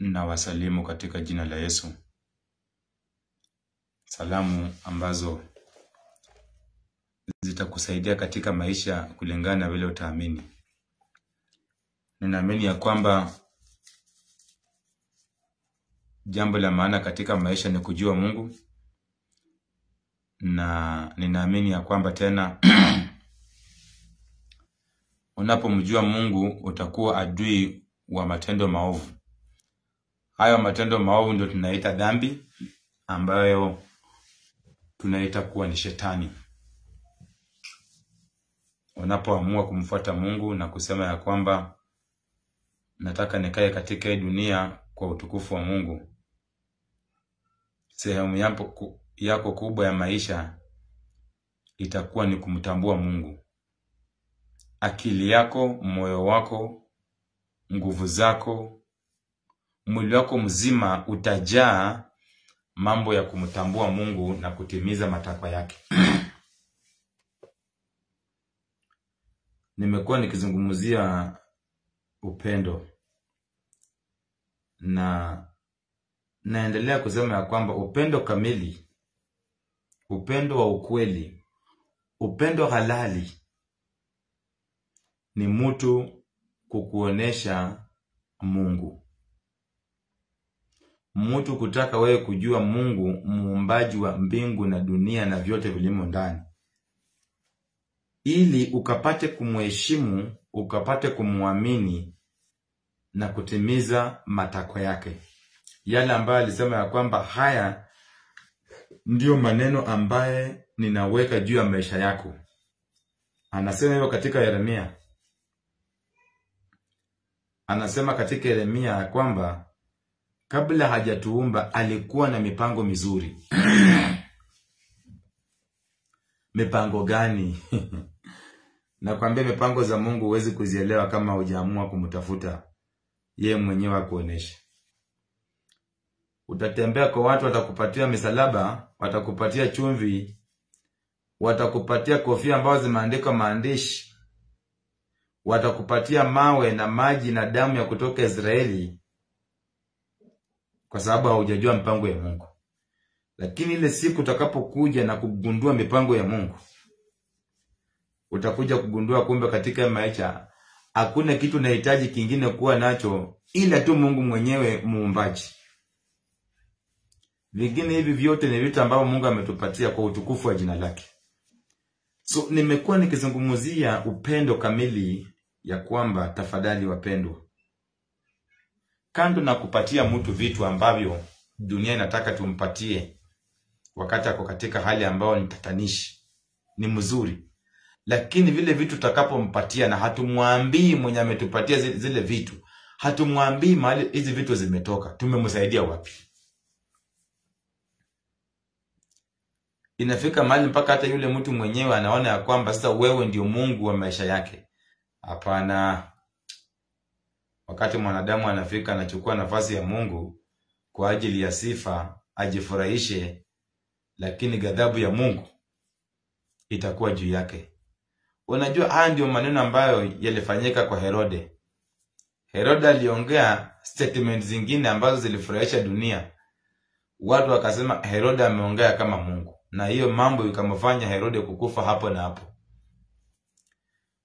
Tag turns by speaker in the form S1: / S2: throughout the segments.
S1: na wasalimu katika jina la Yesu. Salamu ambazo zitakusaidia katika maisha kulingana na vile utaamini. Ninaamini ya kwamba jambo la maana katika maisha ni kujua Mungu, na ninaamini ya kwamba tena unapomjua Mungu utakuwa adui wa matendo maovu. Hayo matendo maovu ndio tunaita dhambi, ambayo tunaita kuwa ni shetani. Unapoamua kumfuata Mungu na kusema ya kwamba nataka nikae katika hii dunia kwa utukufu wa Mungu, sehemu yako kubwa ya maisha itakuwa ni kumtambua Mungu. Akili yako, moyo wako, nguvu zako, mwili wako mzima utajaa mambo ya kumtambua Mungu na kutimiza matakwa yake. Nimekuwa nikizungumzia upendo, na naendelea kusema ya kwamba upendo kamili, upendo wa ukweli, upendo halali ni mtu kukuonesha Mungu. Mtu kutaka wewe kujua Mungu, muumbaji wa mbingu na dunia na vyote vilimo ndani, ili ukapate kumheshimu, ukapate kumwamini na kutimiza matakwa yake. Yale ambayo alisema ya kwamba haya ndio maneno ambaye ninaweka juu ya maisha yako. Anasema hivyo katika Yeremia. Anasema katika Yeremia ya kwamba kabla hajatuumba alikuwa na mipango mizuri. Mipango gani? Nakwambia mipango za Mungu huwezi kuzielewa kama hujaamua kumtafuta yeye mwenyewe akuoneshe. Utatembea kwa watu, watakupatia misalaba, watakupatia chumvi, watakupatia kofia ambazo zimeandikwa maandishi, watakupatia mawe na maji na damu ya kutoka Israeli, kwa sababu haujajua mipango ya Mungu. Lakini ile siku utakapokuja na kugundua mipango ya Mungu, utakuja kugundua kumbe katika maisha hakuna kitu unahitaji kingine kuwa nacho ila tu Mungu mwenyewe muumbaji. Vingine hivi vyote ni vitu ambavyo Mungu ametupatia kwa utukufu wa jina lake. So nimekuwa nikizungumzia upendo kamili, ya kwamba tafadhali wapendwa, kando na kupatia mtu vitu ambavyo dunia inataka tumpatie wakati ako katika hali ambayo ni tatanishi, ni mzuri, lakini vile vitu tutakapompatia na hatumwambii mwenye ametupatia zile vitu, hatumwambii mahali hizi vitu zimetoka, tumemsaidia wapi? Inafika mahali mpaka hata yule mtu mwenyewe anaona ya kwamba sasa wewe ndio Mungu wa maisha yake. Hapana. Wakati mwanadamu anafika anachukua nafasi ya Mungu kwa ajili ya sifa, ajifurahishe, lakini ghadhabu ya Mungu itakuwa juu yake. Unajua haya ndio maneno ambayo yalifanyika kwa Herode. Herode aliongea statement zingine ambazo zilifurahisha dunia. Watu wakasema Herode ameongea kama Mungu, na hiyo mambo ikamfanya Herode kukufa hapo na hapo.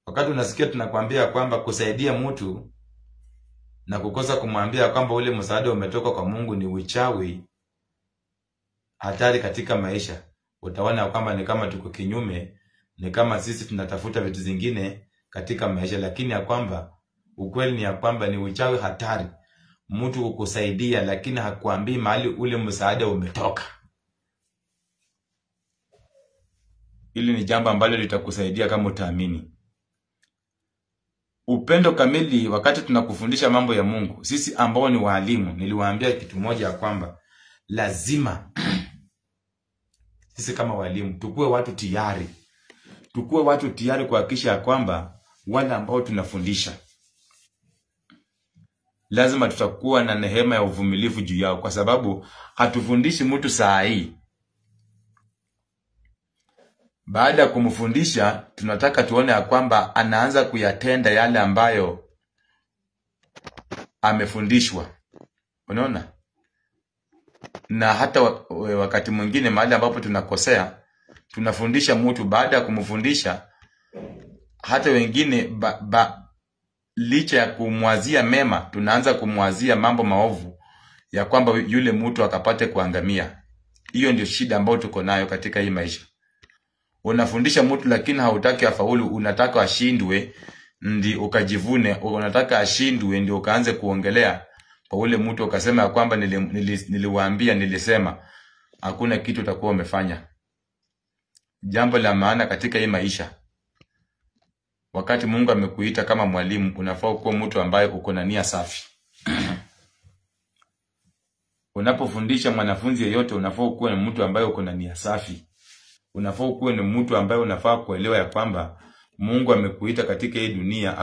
S1: Wakati unasikia tunakwambia kwamba kusaidia mtu na kukosa kumwambia kwamba ule msaada umetoka kwa Mungu ni uchawi, hatari katika maisha, utaona kwamba ni kama tuko kinyume, ni kama sisi tunatafuta vitu zingine katika maisha. Lakini ya kwamba ukweli ni ya kwamba ni uchawi hatari mtu kukusaidia lakini hakuambii mahali ule msaada umetoka. Hili ni jambo ambalo litakusaidia kama utaamini. Upendo kamili, wakati tunakufundisha mambo ya Mungu, sisi ambao ni walimu, niliwaambia kitu moja ya kwamba lazima sisi kama walimu tukue watu tayari. Tukue watu tayari kuhakikisha ya kwamba wale ambao tunafundisha lazima tutakuwa na neema ya uvumilivu juu yao, kwa sababu hatufundishi mtu saa hii. Baada ya kumfundisha tunataka tuone ya kwamba anaanza kuyatenda yale ambayo amefundishwa. Unaona? Na hata wakati mwingine mahali ambapo tunakosea, tunafundisha mtu, baada ya kumfundisha hata wengine licha ya kumwazia mema, tunaanza kumwazia mambo maovu ya kwamba yule mtu akapate kuangamia. Hiyo ndio shida ambayo tuko nayo katika hii maisha. Unafundisha mtu lakini hautaki afaulu, unataka ashindwe ndi ukajivune, unataka ashindwe ndio ukaanze kuongelea kwa ule mtu ukasema ya kwamba niliwaambia, nilisema. Hakuna kitu utakuwa umefanya. Jambo la maana katika hii maisha, wakati Mungu amekuita kama mwalimu, unafaa kuwa mtu ambaye uko na nia safi. Unapofundisha mwanafunzi yeyote, unafaa kuwa ni mtu ambaye uko na nia safi. Unafaa kuwa ni mtu ambaye unafaa kuelewa ya kwamba Mungu amekuita katika hii dunia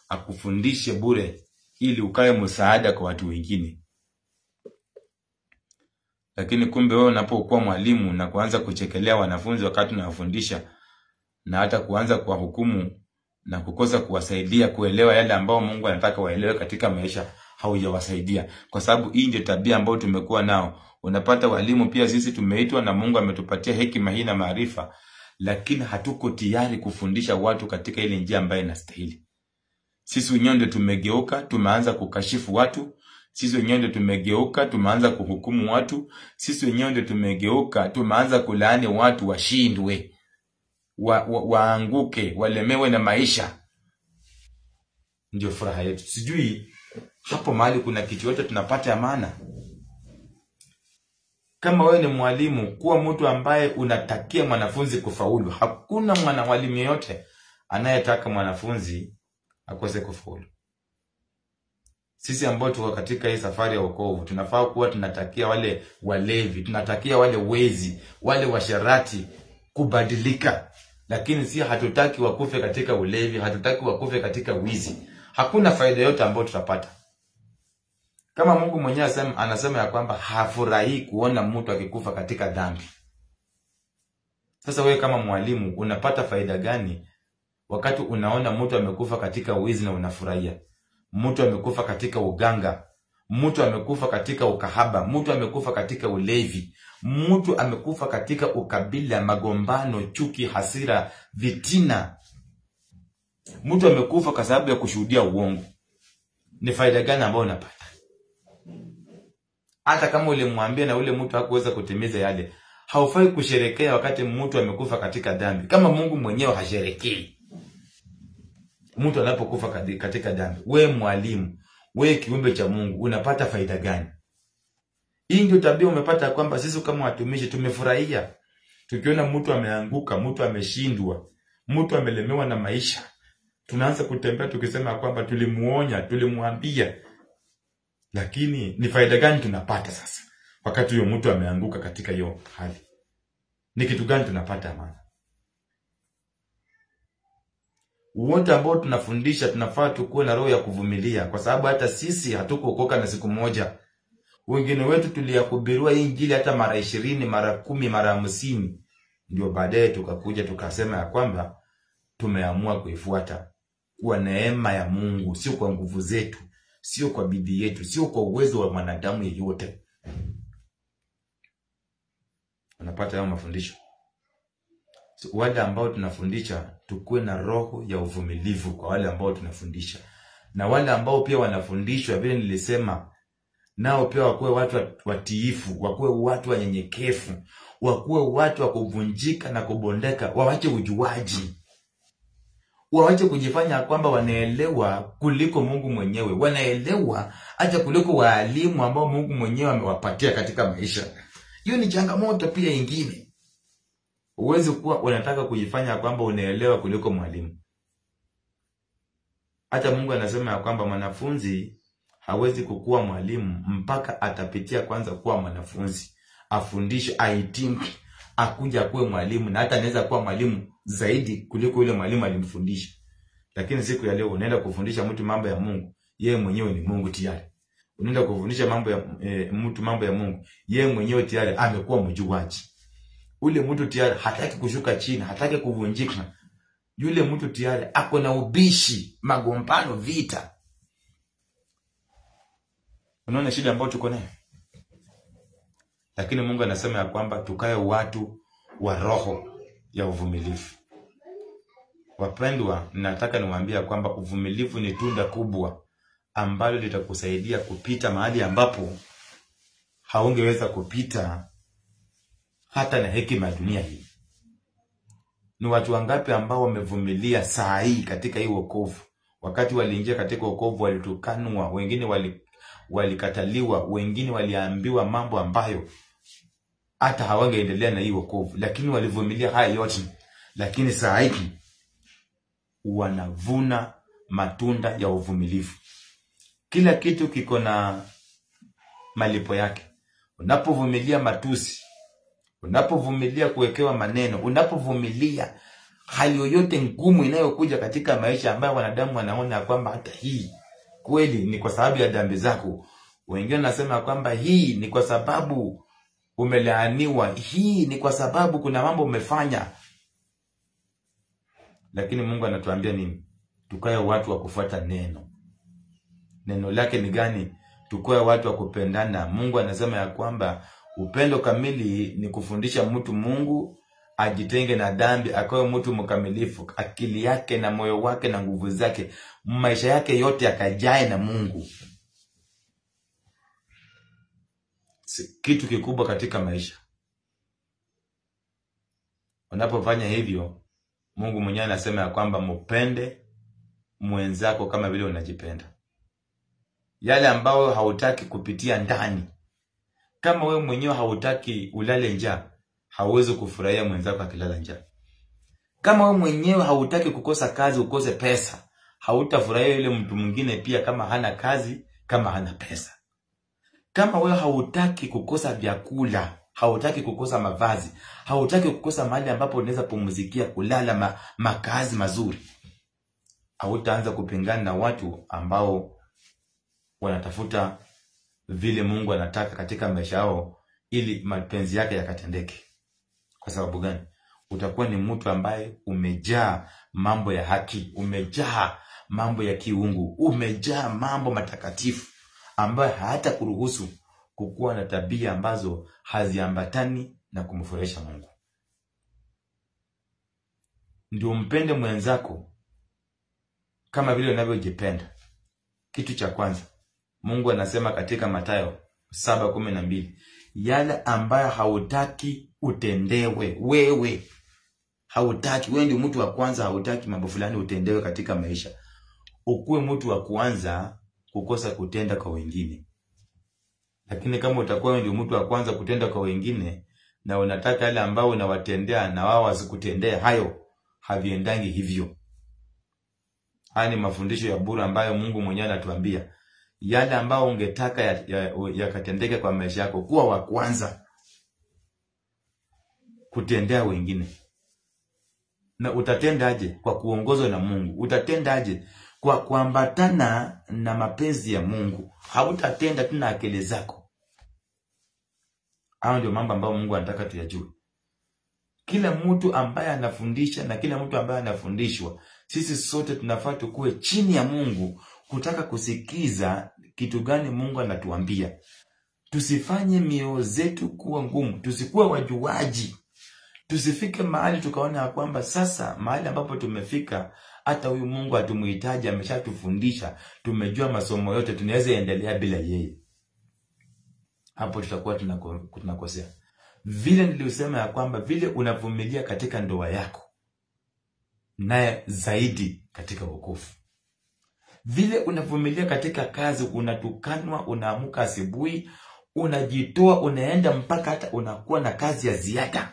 S1: akufundishe bure ili ukae msaada kwa watu wengine. Lakini kumbe wewe unapokuwa mwalimu na kuanza kuchekelea wanafunzi wakati unawafundisha, na hata kuanza kuwahukumu na kukosa kuwasaidia kuelewa yale ambao Mungu anataka waelewe katika maisha, haujawasaidia. Kwa sababu hii ndio tabia ambayo tumekuwa nao. Unapata walimu pia sisi tumeitwa na Mungu ametupatia hekima hii na maarifa, lakini hatuko tayari kufundisha watu katika ile njia ambayo inastahili. Sisi wenyewe ndio tumegeuka, tumeanza kukashifu watu. Sisi wenyewe ndio tumegeuka, tumeanza kuhukumu watu. Sisi wenyewe ndio tumegeuka, tumeanza kulaani watu washindwe, waanguke, walemewe na maisha. Ndio furaha yetu. Sijui hapo mahali kuna kitu yote tunapata amana. Kama wewe ni mwalimu, kuwa mtu ambaye unatakia mwanafunzi kufaulu. Hakuna mwalimu yeyote anayetaka mwanafunzi akose kufaulu. Sisi ambao tuko katika hii safari ya wokovu, tunafaa kuwa tunatakia wale walevi, tunatakia wale wezi, wale washarati kubadilika. Lakini si hatutaki wakufe katika ulevi, hatutaki wakufe katika wizi. Hakuna faida yote ambayo tutapata. Kama Mungu mwenyewe anasema ya kwamba hafurahi kuona mtu akikufa katika dhambi. Sasa wewe kama mwalimu unapata faida gani wakati unaona mtu amekufa katika wizi na unafurahia? Mtu amekufa katika uganga, mtu amekufa katika ukahaba, mtu amekufa katika ulevi, mtu amekufa katika ukabila, magombano, chuki, hasira, vitina. Mtu amekufa kwa sababu ya kushuhudia uongo. Ni faida gani ambayo unapata? Hata kama ulimwambia na ule mtu hakuweza kutimiza yale, haufai kusherekea wakati mtu amekufa katika dhambi. Kama Mungu mwenyewe hasherekei mtu anapokufa katika dhambi, wewe mwalimu, wewe kiumbe cha Mungu, unapata faida gani? Hii ndio tabia umepata kwamba sisi kama watumishi tumefurahia tukiona mtu ameanguka, mtu ameshindwa, mtu amelemewa na maisha. Tunaanza kutembea tukisema kwamba tulimuonya, tulimwambia. Lakini ni faida gani tunapata sasa wakati huyo mtu ameanguka katika hiyo hali? Ni kitu gani tunapata amana? Wote ambao tunafundisha tunafaa tukuwe na roho ya kuvumilia, kwa sababu hata sisi hatukuokoka na siku moja. Wengine wetu tuliyahubiriwa injili hata mara 20, mara 10, mara 50, ndio baadaye tukakuja tukasema ya kwamba tumeamua kuifuata kwa neema ya Mungu, sio kwa nguvu zetu, sio kwa bidii yetu, sio kwa uwezo wa mwanadamu yeyote. Unapata hayo mafundisho. So, wale ambao tunafundisha tukuwe na roho ya uvumilivu kwa wale ambao tunafundisha. Na wale ambao pia wanafundishwa, vile nilisema, nao pia wakuwe watu watiifu, wakuwe watu wanyenyekevu, wakuwe watu wa kuvunjika na kubondeka, waache ujuaji. Waache kujifanya kwamba wanaelewa kuliko Mungu mwenyewe. Wanaelewa hata kuliko walimu ambao Mungu mwenyewe amewapatia katika maisha. Hiyo ni changamoto pia nyingine. Uwezi kuwa unataka kujifanya kwamba unaelewa kuliko mwalimu. Hata Mungu anasema ya kwamba mwanafunzi hawezi kukua mwalimu mpaka atapitia kwanza kuwa mwanafunzi, afundishe, ahitimu, akuja kuwe mwalimu, na hata anaweza kuwa mwalimu zaidi kuliko yule mwalimu alimfundisha. Lakini siku ya leo unaenda kufundisha mtu mambo ya Mungu, yeye mwenyewe ni Mungu tayari. Unaenda kufundisha mambo ya mtu mambo ya Mungu, yeye mwenyewe tayari amekuwa mjuaji. Ule mtu tayari hataki kushuka chini, hataki kuvunjika. Yule mtu tayari ako na ubishi, magombano, vita. Unaona shida ambayo tuko nayo? Lakini Mungu anasema ya kwamba tukae watu wa roho ya uvumilivu. Wapendwa, nataka niwaambie kwamba uvumilivu ni tunda kubwa ambalo litakusaidia kupita mahali ambapo haungeweza kupita hata na hekima ya dunia hii. Ni watu wangapi ambao wamevumilia saa hii katika hii wokovu? Wakati waliingia katika wokovu walitukanwa, wengine walikataliwa, wengine waliambiwa mambo ambayo hata hawangeendelea na hii wokovu, lakini walivumilia haya yote. Lakini saa hii wanavuna matunda ya uvumilivu. Kila kitu kiko na malipo yake. Unapovumilia matusi, unapovumilia kuwekewa maneno, unapovumilia hali yoyote ngumu inayokuja katika maisha ambayo wanadamu wanaona kwamba hata hii kweli ni kwa sababu ya dhambi zako. Wengine wanasema kwamba hii ni kwa sababu umelaaniwa, hii ni kwa sababu kuna mambo umefanya. Lakini Mungu anatuambia nini? Tukae watu wa kufuata neno. Neno lake ni gani? Tukae watu wa kupendana. Mungu anasema ya kwamba upendo kamili ni kufundisha mtu Mungu ajitenge na dhambi, akawe mtu mkamilifu, akili yake na moyo wake na nguvu zake, maisha yake yote yakajae na Mungu. Kitu kikubwa katika maisha. Unapofanya hivyo, Mungu mwenyewe anasema ya kwamba mpende mwenzako kama vile unajipenda. Yale ambao hautaki kupitia ndani. Kama wewe mwenyewe hautaki ulale njaa, hauwezi kufurahia mwenzako akilala njaa. Kama wewe mwenyewe hautaki kukosa kazi, ukose pesa, hautafurahia yule mtu mwingine pia kama hana kazi, kama hana pesa. Kama wewe hautaki kukosa vyakula, hautaki kukosa mavazi, hautaki kukosa mahali ambapo unaweza pumzikia, kulala, makazi mazuri, hautaanza kupingana na watu ambao wanatafuta vile Mungu anataka katika maisha yao ili mapenzi yake yakatendeke. Kwa sababu gani? Utakuwa ni mtu ambaye umejaa mambo ya haki, umejaa mambo ya kiungu, umejaa mambo matakatifu ambayo hata kuruhusu kukuwa na tabia ambazo haziambatani na kumfurahisha Mungu. Ndio mpende mwenzako kama vile unavyojipenda. Kitu cha kwanza, Mungu anasema katika Mathayo 7:12, yale ambayo hautaki utendewe wewe. Hautaki, wewe ndio mtu wa kwanza hautaki mambo fulani utendewe katika maisha. Ukuwe mtu wa kwanza kukosa kutenda kwa wengine. Lakini kama utakuwa ndio mtu wa kwanza kutenda kwa wengine na unataka yale ambao unawatendea na wao wasikutendea, hayo haviendangi hivyo. Haya ni mafundisho ya bure ambayo Mungu mwenyewe anatuambia. Yale ambao ungetaka yakatendeke kwa maisha yako, kuwa wa kwanza kutendea wengine. Na utatendaje? Kwa kuongozwa na Mungu. Utatendaje? Kwa kuambatana na mapenzi ya Mungu. Hautatenda tena akili zako. Hayo ndio mambo ambayo Mungu anataka tuyajue. Kila mtu ambaye anafundisha na kila mtu ambaye anafundishwa, sisi sote tunafaa tukue chini ya Mungu kutaka kusikiza kitu gani Mungu anatuambia. Tusifanye mioyo zetu kuwa ngumu, tusikuwe wajuaji. Tusifike mahali tukaona kwamba sasa mahali ambapo tumefika hata huyu Mungu hatumuhitaji, ameshatufundisha, tumejua masomo yote, tunaweza endelea bila yeye. Hapo tutakuwa tunakosea. Vile nilisema ya kwamba vile unavumilia katika ndoa yako, naye zaidi katika wokovu. Vile unavumilia katika kazi, unatukanwa, unaamuka asubuhi, unajitoa, unaenda mpaka hata unakuwa na kazi ya ziada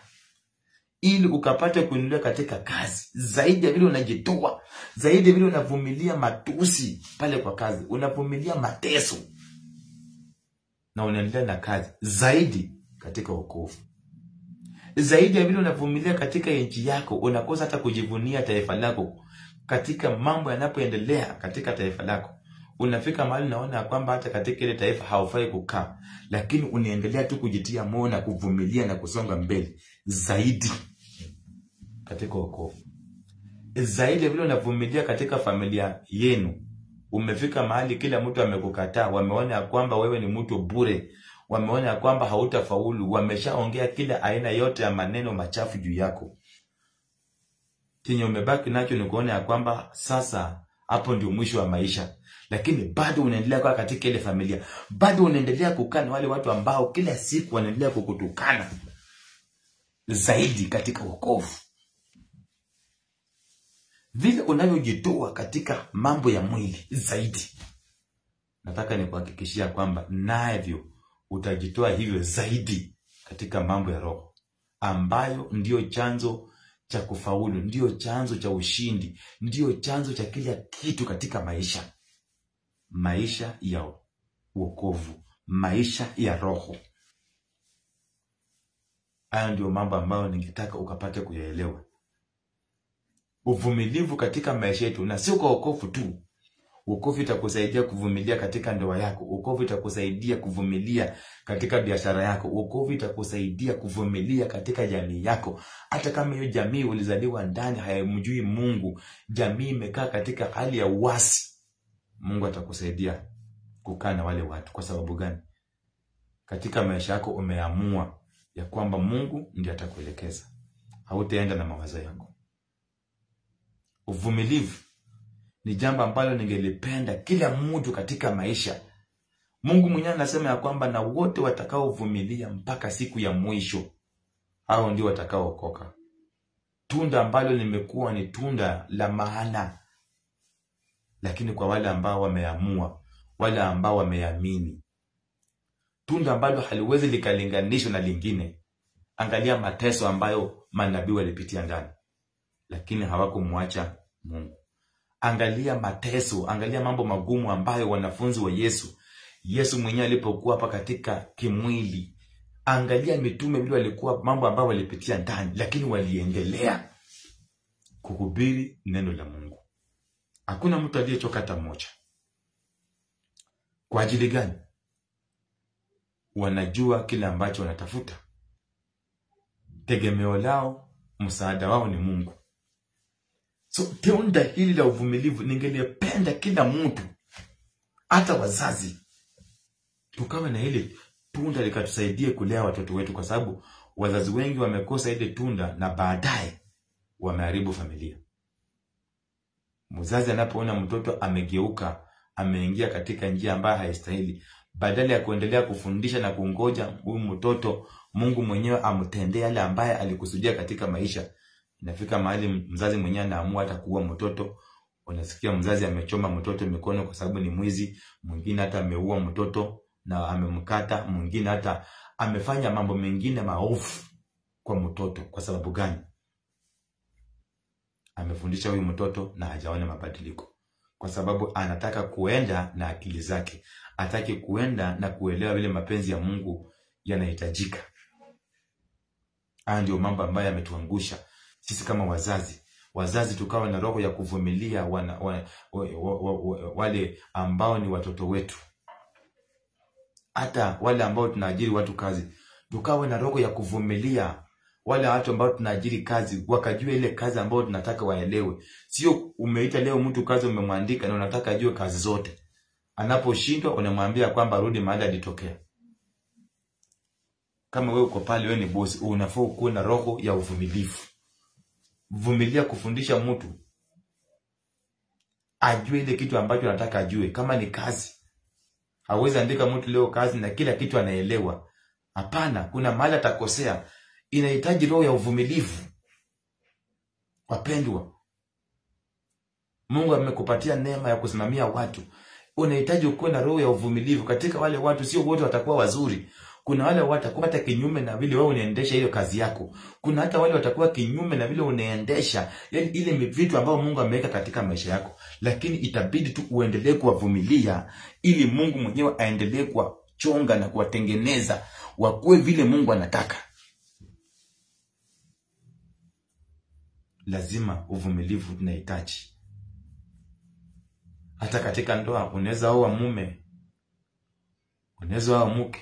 S1: ili ukapate kuendelea katika kazi. Zaidi ya vile unajitoa, zaidi ya vile unavumilia matusi pale kwa kazi, unavumilia mateso na unaendelea na kazi, zaidi katika wokovu. Zaidi ya vile unavumilia katika nchi yako, unakosa hata kujivunia taifa lako katika mambo yanapoendelea katika taifa lako. Unafika mahali naona kwamba hata katika ile taifa haufai kukaa, lakini unaendelea tu kujitia moyo na kuvumilia na kusonga mbele, zaidi katika wokovu. Zaidi ya vile unavumilia katika familia yenu, Umefika mahali kila mtu amekukataa, wameona ya kwamba wewe ni mtu bure, wameona ya kwamba hautafaulu, wameshaongea kila aina yote ya maneno machafu juu yako. Kinyo umebaki nacho ni kuona ya kwamba sasa hapo ndio mwisho wa maisha. Lakini bado unaendelea kwa katika ile familia. Bado unaendelea kukaa na wale watu ambao kila siku wanaendelea kukutukana zaidi katika wokovu. Vile unavyojitoa katika mambo ya mwili zaidi, nataka nikuhakikishia kwamba navyo utajitoa hivyo zaidi katika mambo ya roho, ambayo ndio chanzo cha kufaulu, ndio chanzo cha ushindi, ndio chanzo cha kila kitu katika maisha. Maisha ya wokovu, maisha ya roho. Haya ndio mambo ambayo ningetaka ukapate kuyaelewa. Uvumilivu katika maisha yetu, na sio kwa wokovu tu. Wokovu itakusaidia kuvumilia katika ndoa yako. Wokovu itakusaidia kuvumilia katika biashara yako. Wokovu itakusaidia kuvumilia katika jamii yako. Hata kama hiyo jamii ulizaliwa ndani hayamjui Mungu, jamii imekaa katika hali ya uasi, Mungu atakusaidia kukaa na wale watu. Kwa sababu gani? Katika maisha yako umeamua ya kwamba Mungu ndiye atakuelekeza. Hautaenda na mawazo yako. Uvumilivu ni jambo ambalo ningelipenda kila mtu katika maisha. Mungu mwenyewe anasema ya kwamba na wote watakaovumilia mpaka siku ya mwisho, hao ndio watakaookoka. Tunda ambalo limekuwa ni tunda la maana, lakini kwa wale ambao wameamua, wale ambao wameamini. Tunda ambalo haliwezi likalinganishwa na lingine. Angalia mateso ambayo manabii walipitia ndani, lakini hawakumwacha Mungu. Angalia mateso, angalia mambo magumu ambayo wanafunzi wa Yesu mwenyewe alipokuwa hapa katika kimwili. Angalia mitume vile walikuwa, mambo ambayo walipitia ndani, lakini waliendelea kuhubiri neno la Mungu. Hakuna mtu aliyechoka hata mmoja. Kwa ajili gani? Wanajua kile ambacho wanatafuta. Tegemeo lao, msaada wao ni Mungu. So tunda hili la uvumilivu ningelipenda kila mtu, hata wazazi, tukawe na ile tunda likatusaidie kulea watoto wetu, kwa sababu wazazi wengi wamekosa ile tunda na baadaye wameharibu familia. Mzazi anapoona mtoto amegeuka, ameingia katika njia ambayo haistahili, badala ya kuendelea kufundisha na kungoja huyu mtoto Mungu mwenyewe amtendee yale ambaye alikusudia katika maisha, inafika mahali mzazi mwenyewe anaamua hata kuua mtoto. Unasikia mzazi amechoma mtoto mikono kwa sababu ni mwizi, mwingine hata ameua mtoto na amemkata, mwingine hata amefanya mambo mengine maovu kwa mtoto. Kwa sababu gani? Amefundisha huyu mtoto na hajaona mabadiliko. Kwa sababu anataka kuenda na akili zake, hataki kuenda na kuelewa vile mapenzi ya Mungu yanahitajika. Haya ndio mambo ambayo yametuangusha sisi kama wazazi. Wazazi tukawa na roho ya kuvumilia wale ambao ni watoto wetu. Hata wale ambao tunaajiri watu kazi, tukawa na roho ya kuvumilia wale watu ambao tunaajiri kazi, wakajua ile kazi ambao tunataka waelewe. Sio umeita leo mtu kazi, umemwandika na unataka ajue kazi zote. Anaposhindwa unamwambia kwamba rudi mahali alitokea. Kama wewe uko pale, wewe ni boss, unafaa kuwa na roho ya uvumilivu. Vumilia kufundisha mtu ajue ile kitu ambacho anataka ajue. Kama ni kazi, hawezi andika mtu leo kazi na kila kitu anaelewa. Hapana, kuna mahali atakosea. Inahitaji roho ya uvumilivu. Wapendwa, Mungu amekupatia neema ya kusimamia watu. Unahitaji ukuwe na roho ya uvumilivu katika wale watu. Sio wote watakuwa wazuri. Kuna wale watakuwa hata kinyume na vile wewe unaendesha hiyo kazi yako. Kuna hata wale watakuwa kinyume na vile unaendesha ile vitu ambavyo Mungu ameweka katika maisha yako. Lakini itabidi tu uendelee kuwavumilia ili Mungu mwenyewe aendelee kuwachonga na kuwatengeneza wakuwe vile Mungu anataka. Lazima uvumilivu tunahitaji. Hata katika ndoa unaweza oa mume, unaweza oa mke.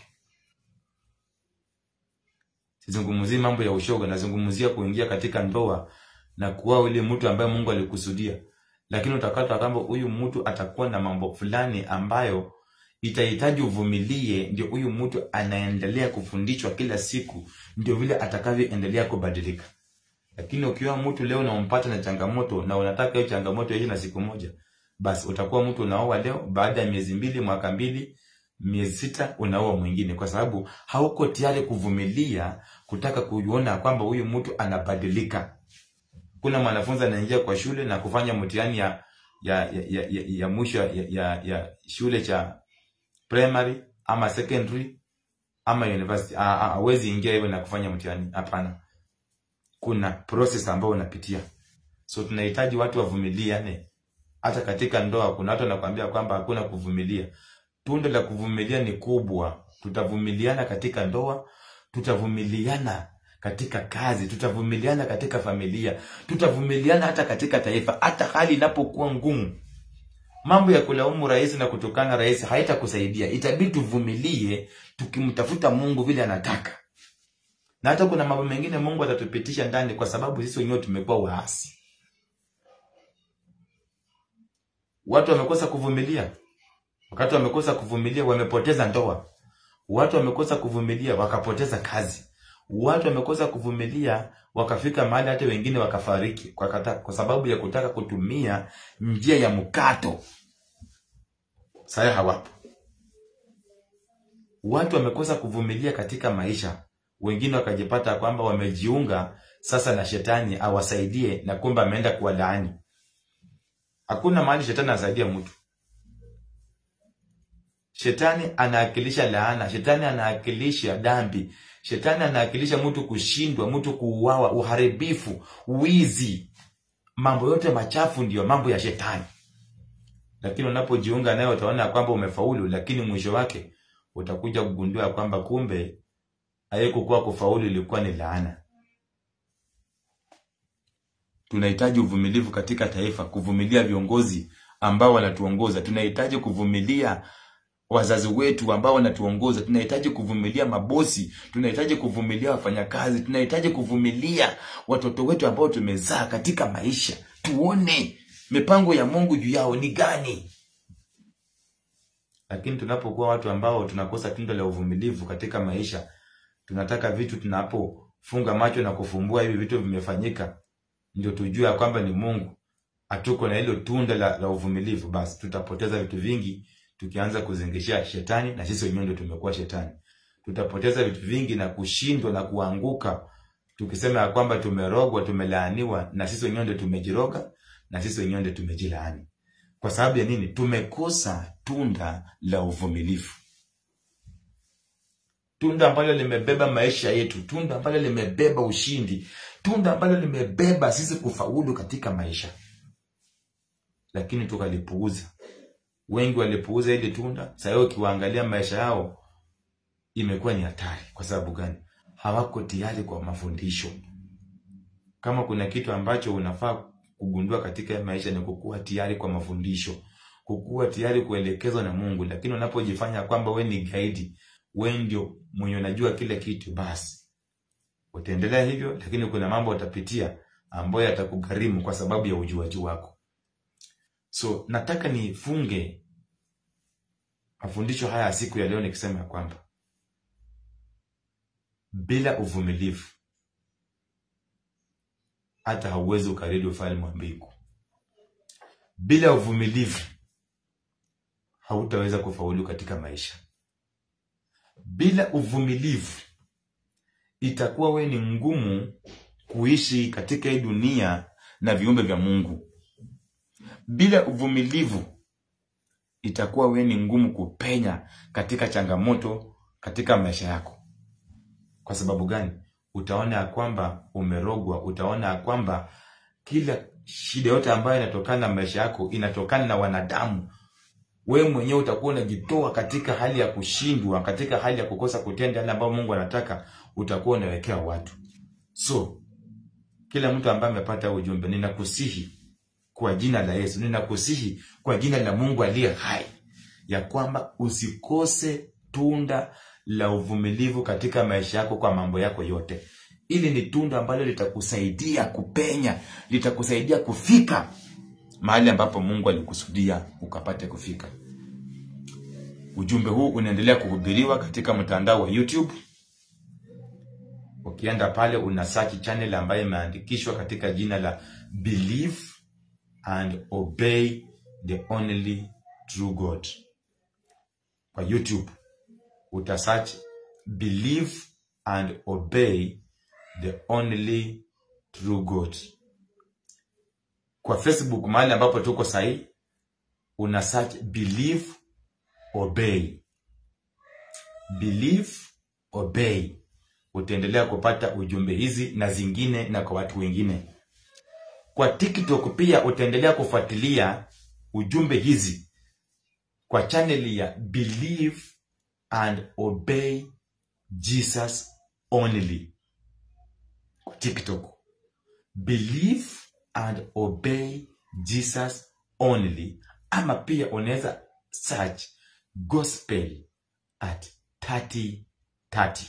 S1: Sizungumzii mambo ya ushoga, nazungumzia kuingia katika ndoa na kuoa yule mtu ambaye Mungu alikusudia. lakini utakata kwamba huyu mtu atakuwa na mambo fulani ambayo itahitaji uvumilie, ndio huyu mtu anaendelea kufundishwa kila siku, ndio vile atakavyoendelea kubadilika. Lakini ukiwa mtu leo unampata na changamoto na unataka hiyo changamoto iishe na siku moja, basi utakuwa mtu unaoa leo, baada ya miezi 2, mwaka 2, miezi 6 unaoa mwingine, kwa sababu hauko tayari kuvumilia kutaka kuona kwamba huyu mtu anabadilika. Kuna mwanafunzi anaingia kwa shule na kufanya mtihani ya mwisho ya shule cha primary ama secondary ama university, hawezi ingia hivyo na kufanya mtihani. Hapana, kuna process ambayo unapitia. So tunahitaji watu wavumiliane. Hata katika ndoa kuna watu wanakuambia kwamba hakuna kuvumilia. Tunda la kuvumilia ni kubwa. Tutavumiliana katika ndoa, tutavumiliana katika kazi, tutavumiliana katika familia, tutavumiliana hata katika taifa. Hata hali inapokuwa ngumu, mambo ya kulaumu rais na kutukana rais haitakusaidia. Itabidi tuvumilie tukimtafuta Mungu vile anataka. Na hata kuna mambo mengine Mungu atatupitisha ndani kwa sababu sisi wenyewe tumekuwa waasi. Watu wamekosa kuvumilia. Wakati wamekosa kuvumilia wamepoteza ndoa. Watu wamekosa kuvumilia wakapoteza kazi. Watu wamekosa kuvumilia wakafika mahali hata wengine wakafariki kwa sababu ya kutaka kutumia njia ya mkato. Sasa hawapo. Watu wamekosa kuvumilia katika maisha. Wengine wakajipata kwamba wamejiunga sasa na shetani awasaidie, na kumbe ameenda kuwalaani. Hakuna mahali shetani anasaidia mtu. Shetani anaakilisha laana, shetani anaakilisha dhambi, shetani anaakilisha mtu kushindwa, mtu kuuawa, uharibifu, wizi. Mambo yote machafu ndio mambo ya shetani. Lakini unapojiunga naye utaona kwamba umefaulu, lakini mwisho wake utakuja kugundua kwamba kumbe haikuwa kufaulu, ilikuwa ni laana. Tunahitaji uvumilivu katika taifa, kuvumilia viongozi ambao wanatuongoza. Tunahitaji kuvumilia wazazi wetu ambao wanatuongoza. Tunahitaji kuvumilia mabosi, tunahitaji kuvumilia wafanyakazi, tunahitaji kuvumilia watoto wetu ambao tumezaa katika maisha. Tuone mipango ya Mungu juu yao ni gani. Lakini tunapokuwa watu ambao tunakosa tunda la uvumilivu katika maisha, tunataka vitu, tunapofunga macho na kufumbua hivi vitu vimefanyika ndio tujue kwamba ni Mungu, hatuko na hilo tunda la uvumilivu, basi tutapoteza vitu vingi tukianza kuzingishia shetani, na sisi wenyewe ndio tumekuwa shetani. Tutapoteza vitu vingi na kushindwa na kuanguka tukisema kwamba tumerogwa, tumelaaniwa, na sisi wenyewe ndio tumejiroga, na sisi wenyewe ndio tumejilaani. Kwa sababu ya nini? Tumekosa tunda la uvumilivu. Tunda ambalo limebeba maisha yetu, tunda ambalo limebeba ushindi, tunda ambalo limebeba sisi kufaulu katika maisha. Lakini tukalipuuza. Wengi walipuuza ile tunda. Sasa ukiwaangalia maisha yao imekuwa ni hatari. Kwa sababu gani? Hawako tayari kwa mafundisho. Kama kuna kitu ambacho unafaa kugundua katika maisha ni kukuwa tayari kwa mafundisho, kukuwa tayari kuelekezwa na Mungu. Lakini unapojifanya kwamba wewe ni guide, wewe ndio mwenye unajua kila kitu, basi utaendelea hivyo, lakini kuna mambo utapitia ambayo yatakugharimu kwa sababu ya ujuaji wako. So nataka nifunge mafundisho haya siku ya leo nikisema kwamba bila uvumilivu hata hauwezi ukaridi ufalme wa mbingu. Bila uvumilivu hautaweza kufaulu katika maisha. Bila uvumilivu itakuwa wewe ni ngumu kuishi katika hii dunia na viumbe vya Mungu. Bila uvumilivu itakuwa wewe ni ngumu kupenya katika changamoto katika maisha yako. Kwa sababu gani? Utaona kwamba umerogwa, utaona kwamba kila shida yote ambayo inatokana na maisha yako inatokana na wanadamu. Wewe mwenyewe utakuwa unajitoa katika hali ya kushindwa, katika hali ya kukosa kutenda yale ambayo Mungu anataka, utakuwa unawekea watu. So kila mtu ambaye amepata ujumbe, ninakusihi kwa jina la Yesu, ninakusihi kwa jina la Mungu aliye hai, ya kwamba usikose tunda la uvumilivu katika maisha yako kwa mambo yako yote. Ili ni tunda ambalo litakusaidia kupenya, litakusaidia kufika mahali ambapo Mungu alikusudia ukapate kufika. Ujumbe huu unaendelea kuhubiriwa katika mtandao wa YouTube. Ukienda pale una search channel ambayo imeandikishwa katika jina la Believe and Obey the Only True God. Kwa YouTube utasearch Believe and Obey the Only True God. Kwa Facebook mahali ambapo tuko sahi una search Believe Obey. Believe Obey. Utaendelea kupata ujumbe hizi na zingine na kwa watu wengine. Kwa TikTok pia utaendelea kufuatilia ujumbe hizi kwa channel ya Believe and Obey Jesus Only. Kwa TikTok Believe and Obey Jesus Only, ama pia unaweza search Gospel at 3030.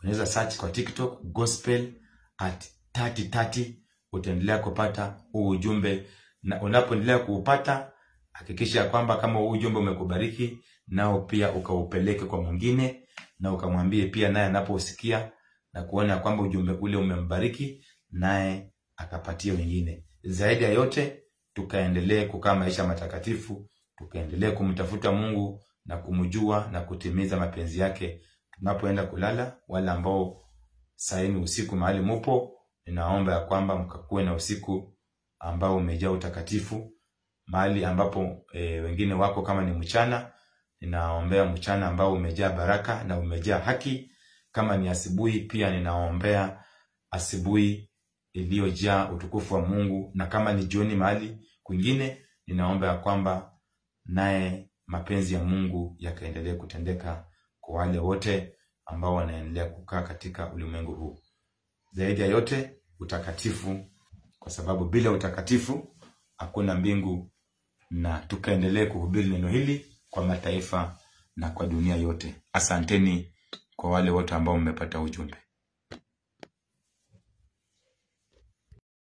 S1: Unaweza search kwa TikTok Gospel at 3030. Utaendelea kupata huu ujumbe, na unapoendelea kuupata hakikisha kwamba kama huu ujumbe umekubariki nao pia ukaupeleke kwa mwingine, na ukamwambie pia naye anaposikia na kuona kwamba ujumbe ule umembariki naye akapatia wengine. Zaidi ya yote tukaendelee kukaa maisha matakatifu, tukaendelee kumtafuta Mungu na kumjua na kutimiza mapenzi yake tunapoenda kulala. Wale ambao sasa ni usiku mahali mupo, ninaomba ya kwamba mkakuwe na usiku ambao umejaa utakatifu. Mahali ambapo wengine wako kama ni mchana, ninaombea mchana ambao umejaa baraka na umejaa haki. Kama ni asubuhi pia ninaombea asubuhi iliyojaa utukufu wa Mungu, na kama ni jioni mahali kwingine, ninaomba ya kwamba naye mapenzi ya Mungu yakaendelee kutendeka kwa wale wote ambao wanaendelea kukaa katika ulimwengu huu. Zaidi ya yote utakatifu, kwa sababu bila utakatifu hakuna mbingu, na tukaendelee kuhubiri neno hili kwa mataifa na kwa dunia yote. Asanteni kwa wale wote ambao mmepata ujumbe.